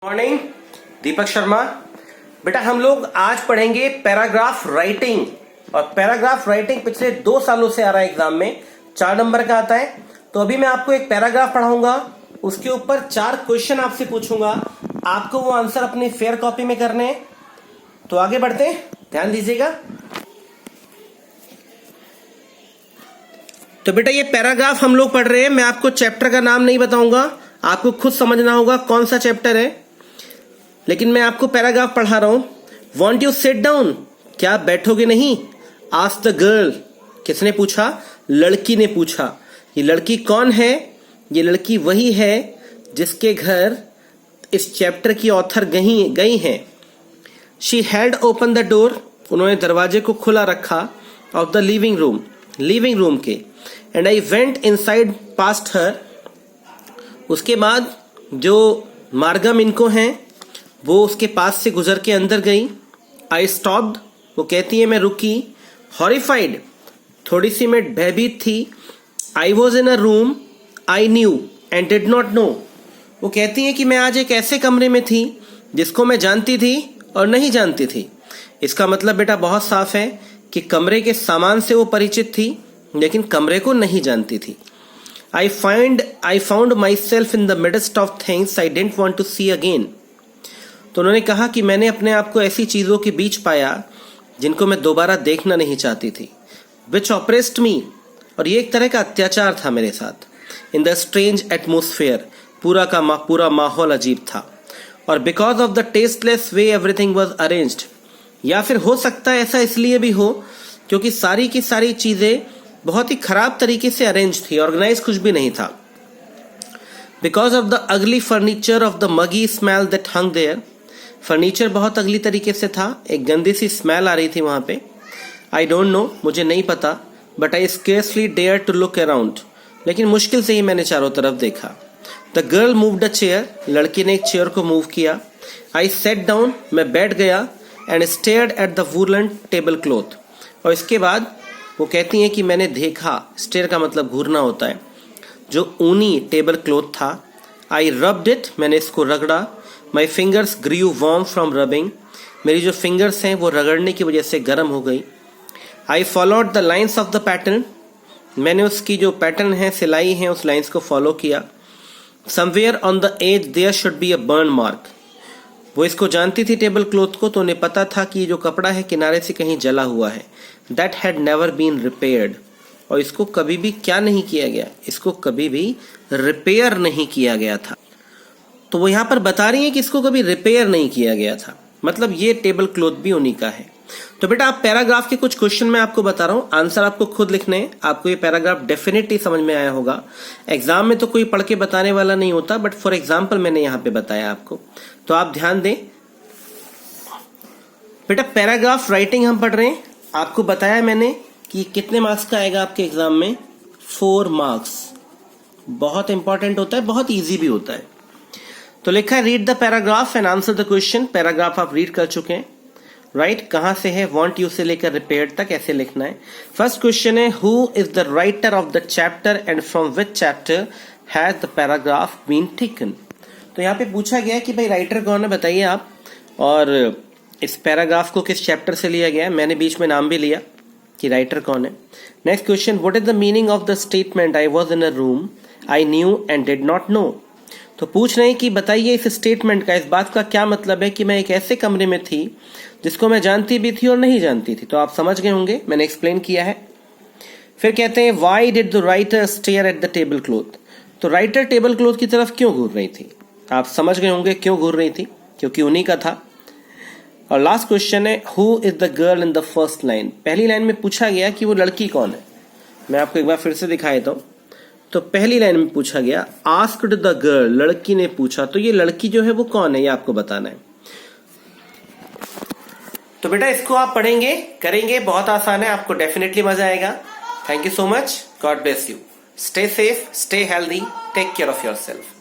Morning, Deepak Sharma. बेटा हम लोग आज पढ़ेंगे पैराग्राफ राइटिंग। और पैराग्राफ राइटिंग पिछले 2 सालों से आ रहा है एग्जाम में, 4 नंबर का आता है। तो अभी मैं आपको एक पैराग्राफ पढ़ाऊंगा, उसके ऊपर 4 क्वेश्चन आपसे पूछूंगा, आपको वो आंसर अपनी फेयर कॉपी में करने हैं। तो आगे बढ़ते हैं, ध्यान दीजिएगा। तो बेटा ये पैराग्राफ हम लोग पढ़ रहे हैं, मैं आपको चैप्टर का नाम नहीं बताऊंगा, आपको खुद समझना होगा कौन सा चैप्टर है, लेकिन मैं आपको पैराग्राफ पढ़ा रहा हूं। वॉन्ट यू सिट डाउन, क्या आप बैठोगे नहीं? आस्क द गर्ल, किसने पूछा? लड़की ने पूछा। ये लड़की कौन है? ये लड़की वही है जिसके घर इस चैप्टर की ऑथर गई हैं। She had open the door, उन्होंने दरवाजे को खुला रखा, ऑफ द लिविंग रूम के। And I went inside past her, उसके बाद जो मार्गम इनको हैं वो उसके पास से गुजर के अंदर गई। आई स्टॉप्ड, वो कहती है मैं रुकी। हॉरिफाइड, थोड़ी सी मैं भयभीत थी। I was in a room I knew and did not know, वो कहती है कि मैं आज एक ऐसे कमरे में थी जिसको मैं जानती थी और नहीं जानती थी। इसका मतलब बेटा बहुत साफ है कि कमरे के सामान से वो परिचित थी लेकिन कमरे को नहीं जानती थी। I found myself in the midst of things I didn't want to see again. तो उन्होंने कहा कि मैंने अपने आप को ऐसी चीजों के बीच पाया जिनको मैं दोबारा देखना नहीं चाहती थी। Which oppressed me, और ये एक तरह का अत्याचार था मेरे साथ। In the strange atmosphere, पूरा माहौल अजीब था। और because of the tasteless way everything was arranged, या फिर हो सकता है ऐसा इसलिए भी हो क्योंकि सारी की सारी चीजें बहुत ही खराब तरीके से अरेंज थी, ऑर्गेनाइज कुछ भी नहीं था। Because of the ugly furniture of the muggy smell that hung there, furniture बहुत अगली तरीके से था, एक गंदी सी स्मेल आ रही थी वहां पे। आई डोंट नो, मुझे नहीं पता, but I scarcely dare to look around, लेकिन मुश्किल से ही मैंने चारों तरफ देखा। The girl moved a chair, लड़की ने एक चेयर को मूव किया। आई सेट डाउन, मैं बैठ गया। And stared at the woollen table cloth, और इसके बाद वो कहती हैं कि मैंने देखा, स्टेयर का मतलब घूरना होता है, जो ऊनी टेबल क्लॉथ था। आई रब्ड इट, मैंने इसको रगड़ा। My fingers grew warm from rubbing, मेरी जो फिंगर्स हैं वो रगड़ने की वजह से गर्म हो गई। I followed the lines of the pattern, मैंने उसकी जो पैटर्न है, सिलाई है, उस लाइन्स को फॉलो किया। Somewhere on the edge there should be a burn mark, वो इसको जानती थी टेबल क्लॉथ को, तो उन्हें पता था कि जो कपड़ा है किनारे से कहीं जला हुआ है। That had never been repaired, और इसको कभी भी क्या नहीं किया गया, इसको कभी भी रिपेयर नहीं किया गया था। तो वो यहाँ पर बता रही है कि इसको कभी रिपेयर नहीं किया गया था, मतलब ये टेबल क्लॉथ भी उन्हीं का है। तो बेटा आप पैराग्राफ के कुछ क्वेश्चन मैं आपको बता रहा हूँ, आंसर आपको खुद लिखने हैं। आपको ये पैराग्राफ डेफिनेटली समझ में आया होगा, एग्जाम में तो कोई पढ़ के बताने वाला नहीं होता, बट फॉर एग्जाम्पल मैंने यहाँ पे बताया आपको, तो आप ध्यान दें। बेटा पैराग्राफ राइटिंग हम पढ़ रहे हैं, आपको बताया मैंने कि कितने मार्क्स का आएगा आपके एग्जाम में, 4 मार्क्स। बहुत इंपॉर्टेंट होता है, बहुत ईजी भी होता है। तो लिखा है read the paragraph and answer the question. Paragraph आप रीड कर चुके हैं, राइट? कहां से है? वांट यू से लेकर रिपेयर्ड तक ऐसे लिखना है। फर्स्ट क्वेश्चन है who is the writer of the chapter and from which chapter has the paragraph been taken. तो यहाँ पे पूछा गया कि भाई राइटर कौन है, बताइए आप, और इस पैराग्राफ को किस चैप्टर से लिया गया है। मैंने बीच में नाम भी लिया कि राइटर कौन है। Next question, what is the meaning of the statement I was in a room I knew and did not know. तो पूछ रहे हैं कि बताइए इस स्टेटमेंट का, इस बात का क्या मतलब है कि मैं एक ऐसे कमरे में थी जिसको मैं जानती भी थी और नहीं जानती थी। तो आप समझ गए होंगे, मैंने एक्सप्लेन किया है। फिर कहते हैं why did the writer stare at the table cloth. तो राइटर टेबल क्लॉथ की तरफ क्यों घूर रही थी? आप समझ गए होंगे क्यों घूर रही थी, क्योंकि उन्हीं का था। और लास्ट क्वेश्चन है who is the girl in the first line. पहली लाइन में पूछा गया कि वो लड़की कौन है। मैं आपको एक बार फिर से दिखा देता हूं। तो पहली लाइन में पूछा गया आस्क्ड द गर्ल, लड़की ने पूछा, तो ये लड़की जो है वो कौन है, ये आपको बताना है। तो बेटा इसको आप पढ़ेंगे, करेंगे, बहुत आसान है, आपको डेफिनेटली मजा आएगा। Thank you so much, God bless you, stay safe, stay healthy, take care of yourself.